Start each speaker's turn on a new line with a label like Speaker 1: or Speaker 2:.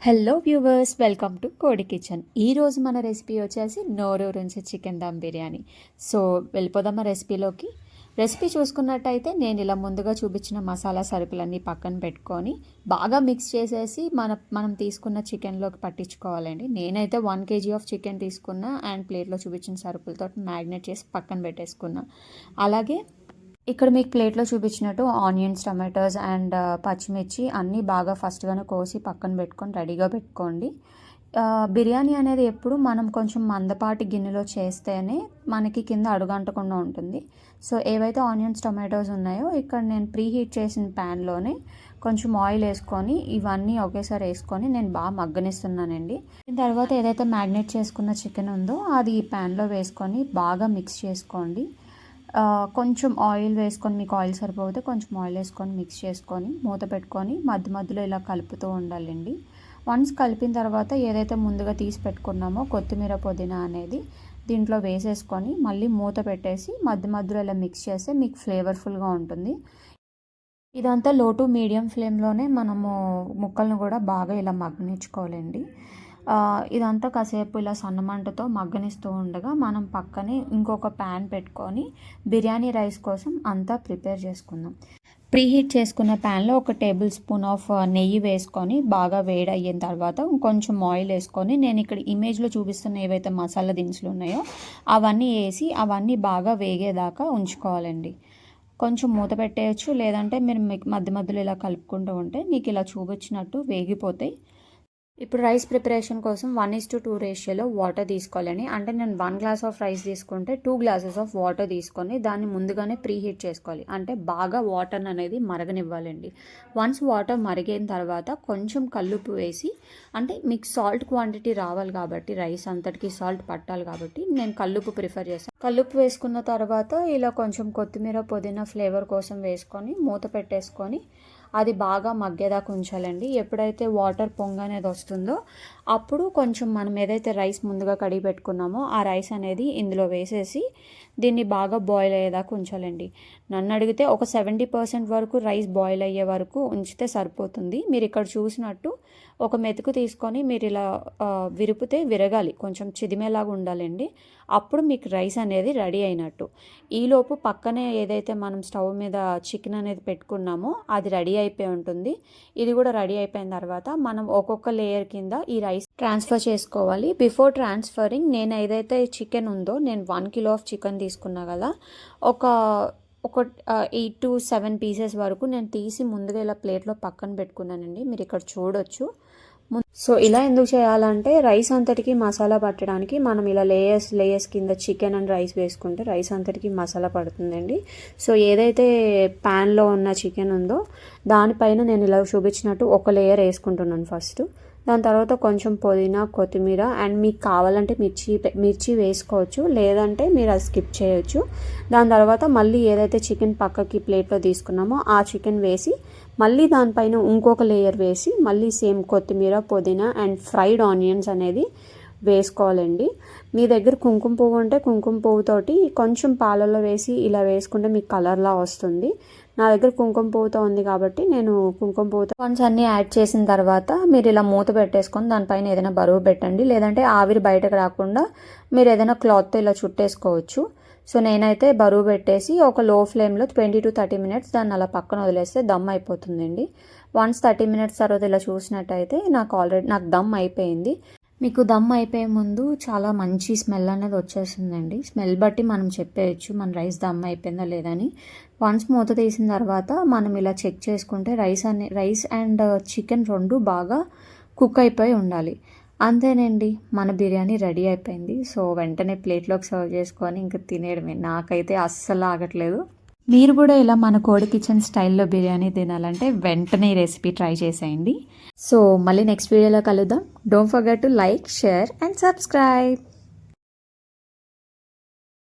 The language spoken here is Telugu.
Speaker 1: హలో వ్యూవర్స్, వెల్కమ్ టు కోడి కిచెన్. ఈరోజు మన రెసిపీ వచ్చేసి నోరూరించి చికెన్ దమ్ బిర్యానీ. సో వెళ్ళిపోదామా రెసిపీలోకి. రెసిపీ చూసుకున్నట్టయితే నేను ఇలా ముందుగా చూపించిన మసాలా సరుకులన్నీ పక్కన పెట్టుకొని బాగా మిక్స్ చేసేసి మనం తీసుకున్న చికెన్లోకి పట్టించుకోవాలండి. నేనైతే 1 kg ఆఫ్ చికెన్ తీసుకున్నా అండ్ ప్లేట్లో చూపించిన సరుకులతో మ్యాగ్నేట్ చేసి పక్కన పెట్టేసుకున్నా. అలాగే ఇక్కడ మీకు ప్లేట్లో చూపించినట్టు ఆనియన్స్, టమాటోస్ అండ్ పచ్చిమిర్చి అన్నీ బాగా ఫస్ట్గానే కోసి పక్కన పెట్టుకొని రెడీగా పెట్టుకోండి. బిర్యానీ అనేది ఎప్పుడు మనం కొంచెం మందపాటి గిన్నెలో చేస్తేనే మనకి కింద అడుగంటకుండా ఉంటుంది. సో ఏవైతే ఆనియన్స్, టమాటోస్ ఉన్నాయో ఇక్కడ నేను ప్రీ హీట్ చేసిన ప్యాన్లోనే కొంచెం ఆయిల్ వేసుకొని ఇవన్నీ ఒకేసారి వేసుకొని నేను బాగా మగ్గనిస్తున్నానండి. దీని తర్వాత ఏదైతే మ్యాగ్నేట్ చేసుకున్న చికెన్ ఉందో అది ఈ ప్యాన్లో వేసుకొని బాగా మిక్స్ చేసుకోండి. కొంచెం ఆయిల్ వేసుకొని, మీకు ఆయిల్ సరిపోతే కొంచెం ఆయిల్ వేసుకొని మిక్స్ చేసుకొని మూత పెట్టుకొని మధ్య మధ్యలో ఇలా కలుపుతూ ఉండాలండి. వన్స్ కలిపిన తర్వాత ఏదైతే ముందుగా తీసి పెట్టుకున్నామో కొత్తిమీర, పుదీనా అనేది దీంట్లో వేసేసుకొని మళ్ళీ మూత పెట్టేసి మధ్య మధ్యలో ఇలా మిక్స్ చేస్తే మీకు ఫ్లేవర్ఫుల్గా ఉంటుంది. ఇదంతా లో టు మీడియం ఫ్లేమ్లోనే మనము ముక్కలను కూడా బాగా ఇలా మగ్గనిచ్చుకోవాలండి. ఇదంతా కాసేపు ఇలా సన్నమంటతో మగ్గనిస్తూ ఉండగా మనం పక్కనే ఇంకొక ప్యాన్ పెట్టుకొని బిర్యానీ రైస్ కోసం అంతా ప్రిపేర్ చేసుకుందాం. ప్రీహీట్ చేసుకున్న ప్యాన్లో 1 టేబుల్ స్పూన్ ఆఫ్ నెయ్యి వేసుకొని బాగా వేడి అయిన తర్వాత కొంచెం ఆయిల్ వేసుకొని నేను ఇక్కడ ఇమేజ్లో చూపిస్తున్న ఏవైతే మసాలా దినుసులు ఉన్నాయో అవన్నీ వేసి అవన్నీ బాగా వేగేదాకా ఉంచుకోవాలండి. కొంచెం మూత పెట్టేయచ్చు, లేదంటే మీరు మధ్య మధ్యలో ఇలా కలుపుకుంటూ ఉంటే మీకు ఇలా చూపించినట్టు వేగిపోతాయి. ఇప్పుడు రైస్ ప్రిపరేషన్ కోసం 1:2 రేషియోలో వాటర్ తీసుకోవాలని, అంటే నేను 1 గ్లాస్ ఆఫ్ రైస్ తీసుకుంటే 2 గ్లాసెస్ ఆఫ్ వాటర్ తీసుకొని దాన్ని ముందుగానే ప్రీహీట్ చేసుకోవాలి. అంటే బాగా వాటర్ అనేది మరగనివ్వాలండి. వన్స్ వాటర్ మరిగిన తర్వాత కొంచెం కల్లుప్పు వేసి, అంటే మీకు సాల్ట్ క్వాంటిటీ రావాలి కాబట్టి రైస్ అంతటికి సాల్ట్ పట్టాలి కాబట్టి నేను కల్లుప్పు ప్రిఫర్ చేస్తాను. కల్లుప్పు వేసుకున్న తర్వాత ఇలా కొంచెం కొత్తిమీర, పుదీనా ఫ్లేవర్ కోసం వేసుకొని మూత పెట్టేసుకొని అది బాగా మగ్గేదాకా ఉంచాలండి. ఎప్పుడైతే వాటర్ పొంగు అనేది వస్తుందో అప్పుడు కొంచెం మనం ఏదైతే రైస్ ముందుగా కడిగి పెట్టుకున్నామో ఆ రైస్ అనేది ఇందులో వేసేసి దీన్ని బాగా బాయిల్ అయ్యేదాకా ఉంచాలండి. నన్ను అడిగితే ఒక 70% వరకు రైస్ బాయిల్ అయ్యే వరకు ఉంచితే సరిపోతుంది. మీరు ఇక్కడ చూసినట్టు ఒక మెతుకు తీసుకొని మీరు ఇలా విరిపితే విరగాలి, కొంచెం చిదిమేలాగా ఉండాలండి. అప్పుడు మీకు రైస్ అనేది రెడీ అయినట్టు. ఈలోపు పక్కనే ఏదైతే మనం స్టవ్ మీద చికెన్ అనేది పెట్టుకున్నామో అది రెడీ అయిపోయి ఉంటుంది. ఇది కూడా రెడీ అయిపోయిన తర్వాత మనం ఒక్కొక్క లేయర్ కింద ఈ రైస్ ట్రాన్స్ఫర్ చేసుకోవాలి. బిఫోర్ ట్రాన్స్ఫరింగ్ నేను ఏదైతే చికెన్ ఉందో, నేను 1 కిలో ఆఫ్ చికెన్ తీసుకున్నా కదా, ఒక 8 to 7 పీసెస్ వరకు నేను తీసి ముందుగా ఇలా ప్లేట్లో పక్కన పెట్టుకున్నానండి. మీరు ఇక్కడ చూడొచ్చు. సో ఇలా ఎందుకు చేయాలంటే రైస్ అంతటికి మసాలా పట్టడానికి మనం ఇలా లేయర్స్ కింద చికెన్ అండ్ రైస్ వేసుకుంటే రైస్ అంతటికి మసాలా పడుతుందండి. సో ఏదైతే ప్యాన్లో ఉన్న చికెన్ ఉందో దానిపైన నేను ఇలా చూపించినట్టు ఒక లేయర్ వేసుకుంటున్నాను ఫస్ట్. దాని తర్వాత కొంచెం పుదీనా, కొత్తిమీర అండ్ మీకు కావాలంటే మిర్చి వేసుకోవచ్చు, లేదంటే మీరు అది స్కిప్ చేయొచ్చు. దాని తర్వాత మళ్ళీ ఏదైతే చికెన్ పక్కకి ప్లేట్లో తీసుకున్నామో ఆ చికెన్ వేసి మళ్ళీ దానిపైన ఇంకొక లేయర్ వేసి మళ్ళీ సేమ్ కొత్తిమీర, పుదీనా అండ్ ఫ్రైడ్ ఆనియన్స్ అనేది వేసుకోవాలండి. మీ దగ్గర కుంకుమ పువ్వు ఉంటే కుంకుమ పువ్వుతోటి కొంచెం పాలలో వేసి ఇలా వేసుకుంటే మీకు కలర్లా వస్తుంది. నా దగ్గర కుంకుమ పువ్వుతో ఉంది కాబట్టి నేను కుంకుమ పువ్వుతో కొంచెం అన్నీ యాడ్ చేసిన తర్వాత మీరు ఇలా మూత పెట్టేసుకొని దానిపైన ఏదైనా బరువు పెట్టండి, లేదంటే ఆవిరి బయటకు రాకుండా మీరు ఏదైనా క్లాత్తో ఇలా చుట్టేసుకోవచ్చు. సో నేనైతే బరువు పెట్టేసి ఒక లో ఫ్లేమ్లో 20 to 30 minutes దాన్ని అలా పక్కన వదిలేస్తే దమ్ అయిపోతుందండి. వన్స్ 30 minutes తర్వాత ఇలా చూసినట్టయితే నాకు దమ్ అయిపోయింది. మీకు దమ్ అయిపోయే ముందు చాలా మంచి స్మెల్ అనేది వచ్చేస్తుందండి. స్మెల్ బట్టి మనం చెప్పేయచ్చు మన రైస్ దమ్ అయిపోయిందా లేదని. వన్స్ మూత తీసిన తర్వాత మనం ఇలా చెక్ చేసుకుంటే రైస్ అండ్ చికెన్ రెండు బాగా కుక్ అయిపోయి ఉండాలి. అంతేనండి, మన బిర్యానీ రెడీ అయిపోయింది. సో వెంటనే ప్లేట్లోకి సర్వ్ చేసుకొని ఇంకా తినేయడమే. నాకైతే అస్సలు ఆగట్లేదు. మీరు కూడా ఇలా మన కోడి కిచెన్ స్టైల్లో బిర్యానీ తినాలంటే వెంటనే ఈ రెసిపీ ట్రై చేసేయండి. సో మళ్ళీ నెక్స్ట్ వీడియోలో కలుద్దాం. Don't forget to like, share and subscribe.